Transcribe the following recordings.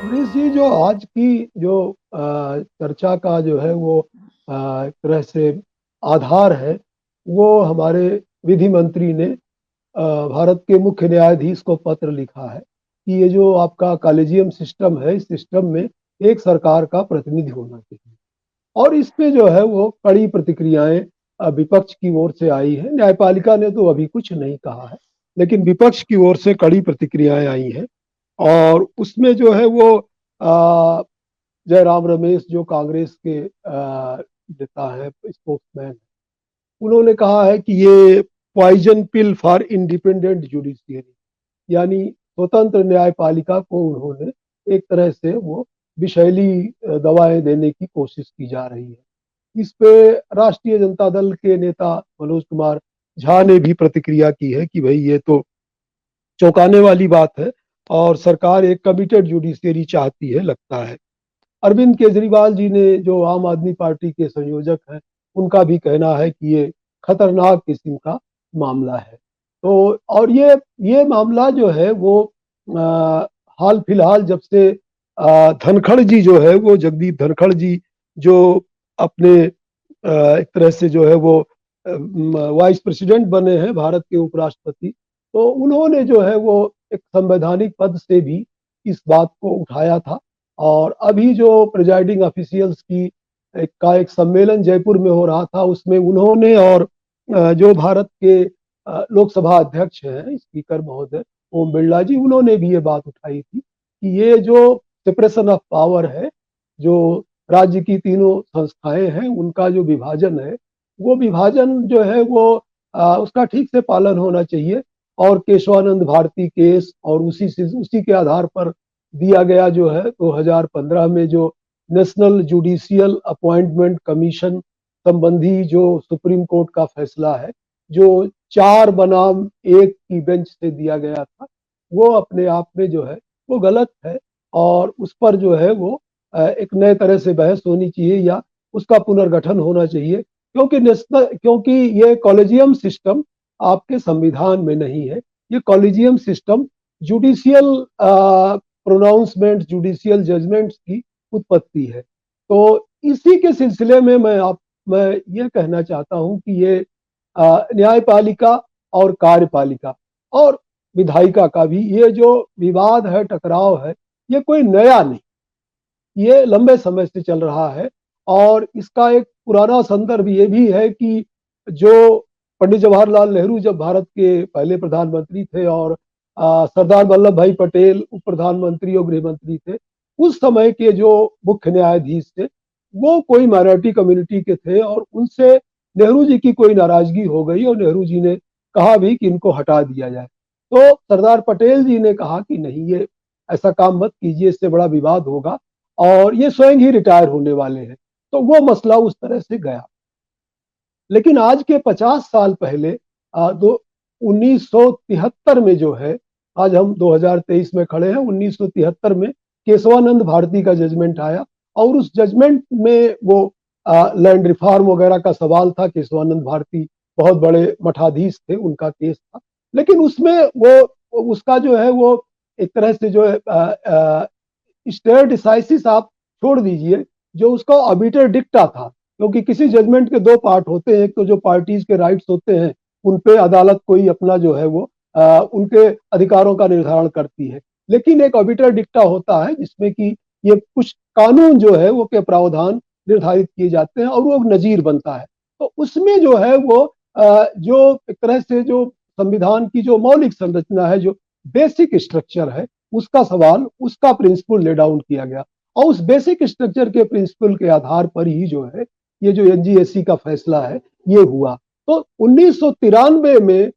मनीष जी, जो आज की जो चर्चा का जो है वो एक तरह से आधार है, वो हमारे विधि मंत्री ने भारत के मुख्य न्यायाधीश को पत्र लिखा है कि ये जो आपका कॉलेजियम सिस्टम है, इस सिस्टम में एक सरकार का प्रतिनिधि होना चाहिए। और इस पे जो है वो कड़ी प्रतिक्रियाएं विपक्ष की ओर से आई है। न्यायपालिका ने तो अभी कुछ नहीं कहा है, लेकिन विपक्ष की ओर से कड़ी प्रतिक्रियाएं आई हैं। और उसमें जो है वो जयराम रमेश, जो कांग्रेस के नेता है, स्पोक्समैन, उन्होंने कहा है कि ये poison pill for independent judiciary, यानी स्वतंत्र न्यायपालिका को उन्होंने एक तरह से वो विषैली दवाएं देने की कोशिश की जा रही है। इस पे राष्ट्रीय जनता दल के नेता मनोज कुमार झा ने भी प्रतिक्रिया की है कि भाई ये तो चौंकाने वाली बात है और सरकार एक कमिटेड जुडिशियरी चाहती है, लगता है। अरविंद केजरीवाल जी ने, जो आम आदमी पार्टी के संयोजक हैं, उनका भी कहना है कि ये खतरनाक किस्म का मामला है। तो और ये मामला जो है वो आ, हाल फिलहाल जब से धनखड़ जी जो है वो, जगदीप धनखड़ जी, जो अपने एक तरह से जो है वो वाइस प्रेसिडेंट बने हैं, भारत के उपराष्ट्रपति, तो उन्होंने जो है वो एक संवैधानिक पद से भी इस बात को उठाया था। और अभी जो प्रिजाइडिंग ऑफिशियल्स की एक सम्मेलन जयपुर में हो रहा था, उसमें उन्होंने और जो भारत के लोकसभा अध्यक्ष हैं, स्पीकर महोदय ओम बिरला जी, उन्होंने भी ये बात उठाई थी कि ये जो सेपरेशन ऑफ पावर है, जो राज्य की तीनों संस्थाएं हैं, उनका जो विभाजन है, वो विभाजन जो है वो उसका ठीक से पालन होना चाहिए। और केशवानंद भारती केस और उसी के आधार पर दिया गया जो है 2015 में जो नेशनल जुडिशियल अपॉइंटमेंट कमीशन संबंधी जो सुप्रीम कोर्ट का फैसला है, जो 4 बनाम 1 की बेंच से दिया गया था, वो अपने आप में जो है वो गलत है। और उस पर जो है वो एक नए तरह से बहस होनी चाहिए या उसका पुनर्गठन होना चाहिए, क्योंकि ये कॉलेजियम सिस्टम आपके संविधान में नहीं है। ये collegium system judicial pronouncement, judicial judgments की उत्पत्ति है। तो इसी के सिलसिले में मैं ये कहना चाहता हूं कि ये न्यायपालिका और कार्यपालिका और विधायिका का भी ये जो विवाद है, टकराव है, ये कोई नया नहीं, ये लंबे समय से चल रहा है। और इसका एक पुराना संदर्भ ये भी है कि जो पंडित जवाहरलाल नेहरू जब भारत के पहले प्रधानमंत्री थे और सरदार वल्लभ भाई पटेल उप प्रधानमंत्री और गृह मंत्री थे, उस समय के जो मुख्य न्यायाधीश थे, वो कोई माइनॉरिटी कम्युनिटी के थे और उनसे नेहरू जी की कोई नाराजगी हो गई और नेहरू जी ने कहा भी कि इनको हटा दिया जाए। तो सरदार पटेल जी ने कहा कि नहीं, ये ऐसा काम मत कीजिए, इससे बड़ा विवाद होगा और ये स्वयं ही रिटायर होने वाले हैं। तो वो मसला उस तरह से गया। लेकिन आज के 50 साल पहले, दो 1973 में जो है, आज हम 2023 में खड़े हैं, 1973 में केशवानंद भारती का जजमेंट आया और उस जजमेंट में वो लैंड रिफॉर्म वगैरह का सवाल था। केशवानंद भारती बहुत बड़े मठाधीश थे, उनका केस था। लेकिन उसमें वो उसका जो है वो एक तरह से जो है स्टेयर डिसाइसिस आप छोड़ दीजिए, जो उसका ऑबिटर डिक्टा था, क्योंकि किसी जजमेंट के दो पार्ट होते हैं। एक तो जो पार्टीज के राइट्स होते हैं, उन पे अदालत कोई अपना जो है वो उनके अधिकारों का निर्धारण करती है। लेकिन एक ऑबिटर डिक्टा होता है जिसमें कि ये कुछ कानून जो है वो के प्रावधान निर्धारित किए जाते हैं और वो नजीर बनता है। तो उसमें जो है वो जो एक तरह से जो संविधान की जो मौलिक संरचना है, जो बेसिक स्ट्रक्चर है, उसका सवाल, उसका प्रिंसिपल ले डाउन किया गया। और उस बेसिक स्ट्रक्चर के प्रिंसिपल के आधार पर ही जो है ये जो एनजीएससी का फैसला है ये हुआ। तो 1993 में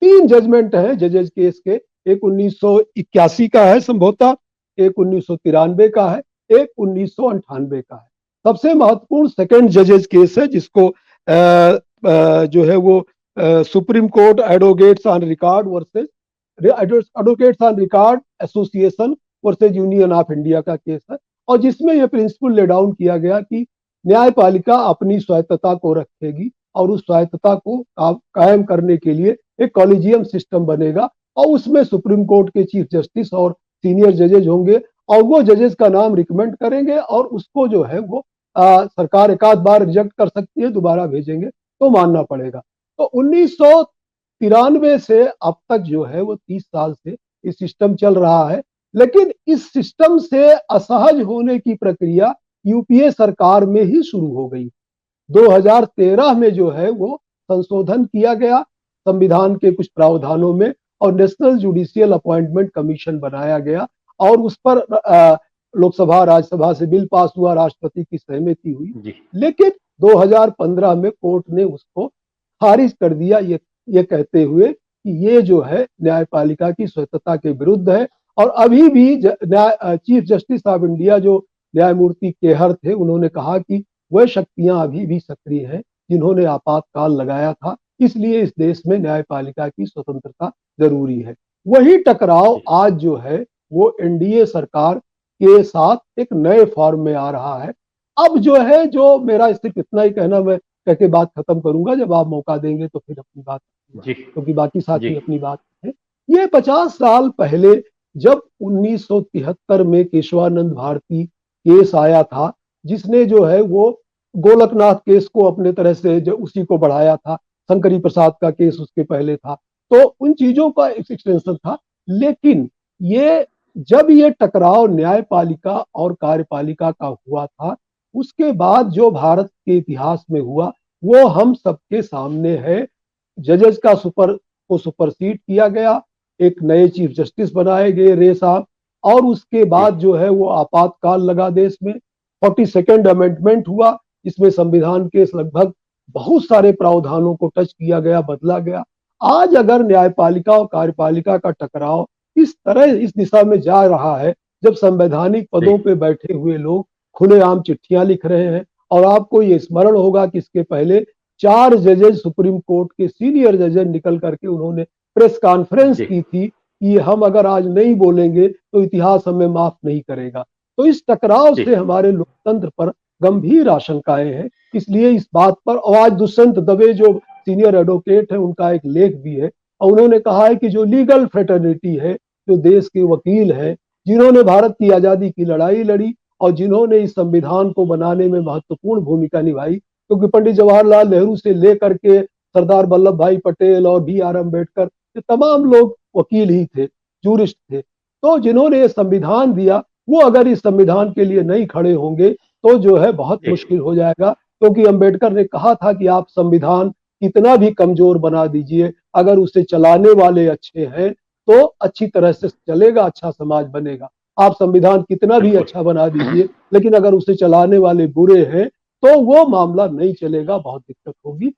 3 जजमेंट हैं जजेस केस के। एक 1981 का है संभवतः, एक 1993 का है, एक 1998 का है। सबसे महत्वपूर्ण सेकंड जजेस केस है, जिसको जो है वो supreme court advocates on record versus advocates on record association versus union of India का केस है। और जिसमें यह प्रिंसिपल ले डाउन किया गया कि न्यायपालिका अपनी स्वायत्तता को रखेगी और उस स्वायत्तता को कायम करने के लिए एक कॉलेजियम सिस्टम बनेगा और उसमें सुप्रीम कोर्ट के चीफ जस्टिस और सीनियर जजेज होंगे और वो जजेस का नाम रिकमेंड करेंगे और उसको जो है वो सरकार एक आध बार रिजेक्ट कर सकती है, दोबारा भेजेंगे तो मानना पड़ेगा। तो 1993 से अब तक जो है वो 30 साल से ये सिस्टम चल रहा है। लेकिन इस सिस्टम से असहज होने की प्रक्रिया यूपीए सरकार में ही शुरू हो गई। 2013 में जो है वो संशोधन किया गया संविधान के कुछ प्रावधानों में और नेशनल जुडिशियल अपॉइंटमेंट कमीशन बनाया गया और उस पर लोकसभा राज्यसभा से बिल पास हुआ, राष्ट्रपति की सहमति हुई। लेकिन 2015 में कोर्ट ने उसको खारिज कर दिया, ये कहते हुए कि ये जो है न्यायपालिका की स्वतंत्रता के विरुद्ध है। और अभी भी चीफ जस्टिस ऑफ इंडिया जो न्यायमूर्ति केहर थे, उन्होंने कहा कि वह शक्तियां अभी भी सक्रिय हैं जिन्होंने आपातकाल लगाया था, इसलिए इस देश में न्यायपालिका की स्वतंत्रता जरूरी है। वही टकराव आज जो है वो एनडीए सरकार के साथ एक नए फॉर्म में आ रहा है। अब जो है, जो मेरा सिर्फ इतना ही कहना, मैं कह के बात खत्म करूंगा, जब आप मौका देंगे तो फिर अपनी बात, क्योंकि बाकी साथी अपनी बात है। ये 50 साल पहले जब 1973 में केशवानंद भारती केस आया था, जिसने जो है वो गोलकनाथ केस को अपने तरह से जो उसी को बढ़ाया था, शंकरी प्रसाद का केस उसके पहले था, तो उन चीजों का एक्सटेंशन था। लेकिन ये जब ये टकराव न्यायपालिका और कार्यपालिका का हुआ था, उसके बाद जो भारत के इतिहास में हुआ वो हम सबके सामने है। जजेस का सुपरसीड किया गया, एक नए चीफ जस्टिस बनाए गए रे साहब, और उसके बाद जो है वो आपातकाल लगा देश में। 42nd अमेंडमेंट हुआ, इसमें संविधान के लगभग बहुत सारे प्रावधानों को टच किया गया, बदला गया। आज अगर न्यायपालिका और कार्यपालिका का टकराव इस तरह इस दिशा में जा रहा है, जब संवैधानिक पदों पे बैठे हुए लोग खुलेआम चिट्ठियां लिख रहे हैं, और आपको ये स्मरण होगा कि इसके पहले 4 जजेस सुप्रीम कोर्ट के सीनियर जजेस निकल करके उन्होंने प्रेस कॉन्फ्रेंस की थी कि हम अगर आज नहीं बोलेंगे तो इतिहास हमें माफ नहीं करेगा। तो इस टकराव से हमारे लोकतंत्र पर गंभीर आशंकाएं हैं। इसलिए इस बात पर, और आज दुष्यंत दवे जो सीनियर एडवोकेट है, उनका एक लेख भी है, और उन्होंने कहा है कि जो लीगल फ्रेटर्निटी है, जो देश के वकील हैं, जिन्होंने भारत की आजादी की लड़ाई लड़ी और जिन्होंने इस संविधान को बनाने में महत्वपूर्ण भूमिका निभाई, क्योंकि पंडित जवाहरलाल नेहरू से लेकर के सरदार वल्लभ भाई पटेल और BR अम्बेडकर, ये तमाम लोग वकील ही थे, जूरिस्ट थे। तो जिन्होंने ये संविधान दिया, वो अगर इस संविधान के लिए नहीं खड़े होंगे तो जो है बहुत मुश्किल हो जाएगा। क्योंकि अम्बेडकर ने कहा था कि आप संविधान कितना भी कमजोर बना दीजिए, अगर उसे चलाने वाले अच्छे हैं तो अच्छी तरह से चलेगा, अच्छा समाज बनेगा। आप संविधान कितना भी अच्छा बना दीजिए, लेकिन अगर उसे चलाने वाले बुरे हैं तो वो मामला नहीं चलेगा, बहुत दिक्कत होगी।